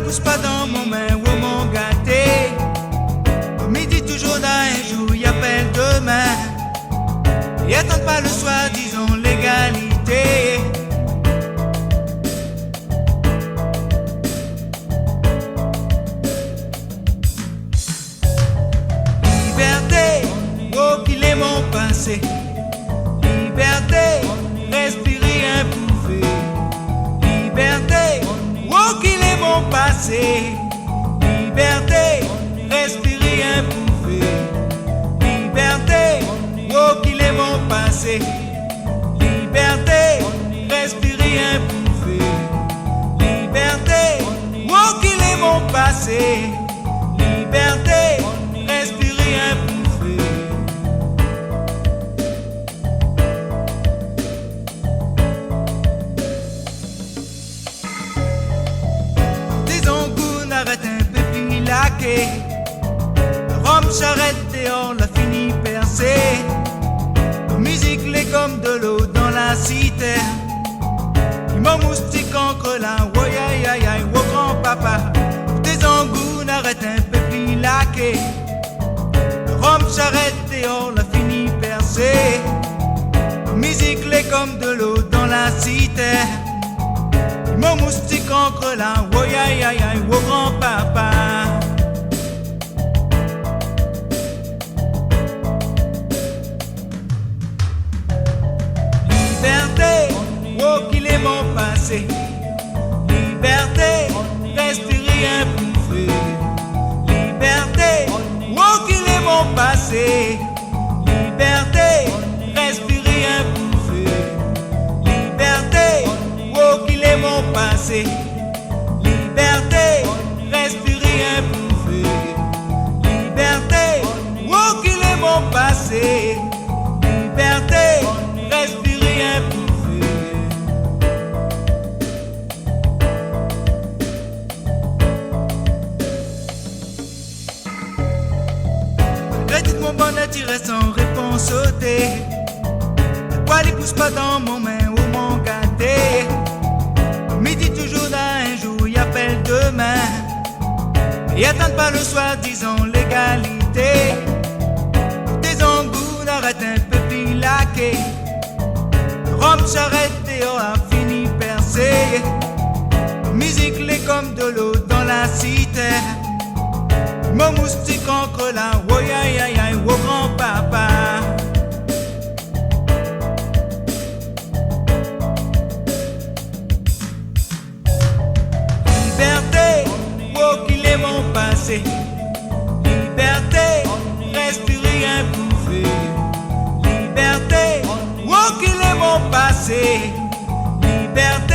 pousse pas dans mon main ou mon gâté. Midi toujours d'un jour, y appelle demain. Et attendent pas le soir, disons l'égalité. Liberté, oh qu'il est mon passé. Liberté, respirer improuvé. Liberté, oh qu'il est mon passé. Liberté, respirer improuvé. Liberté, oh qu'il est mon passé. Liberté, respirer improuvé. Liberté, oh qu'il est mon passé. Liberté, respirer improuvé. Disons qu'on arrête un peu plus laqué. Rome charrette dehors, la fini percée. Musique l'est comme de l'eau dans la cité. Mon moustique encre là, woy aïe aïe aïe, wo grand papa. Des embouts n'arrête un peu plus laqué. Rome charrette dehors, la fini percée. Musique l'est comme de l'eau dans la cité. Mon moustique encre là, woy aïe aïe aïe, wo grand papa. Liberté, oh qu'il est mon passé. Liberté, respirer improuvé. Liberté, oh qu'il est mon passé. Liberté, respirer improuvé. Liberté, oh qu'il est mon passé. Liberté, respirer improuvé. Liberté, oh qu'il est mon passé. Liberté, respirer improuvé. Malgré tout mon bonheur, tu restes sans réponse ôtée. Pourquoi les pousse pas dans mon main ou mon gâté? Midi toujours d'un jour, y appelle demain. Et attendent pas le soir, disons l'égalité. Des embouts n'arrêtent un peu plus laqué. Rome charrette dehors a fini percée. Musique l'est comme de l'eau dans la cité. Mon moustique encre là, woy aïe aïe aïe, wo grand papa. Liberté, oh qu'il est mon passé. Liberté, respirer improuvé. Liberté, oh qu'il est mon passé. Liberté.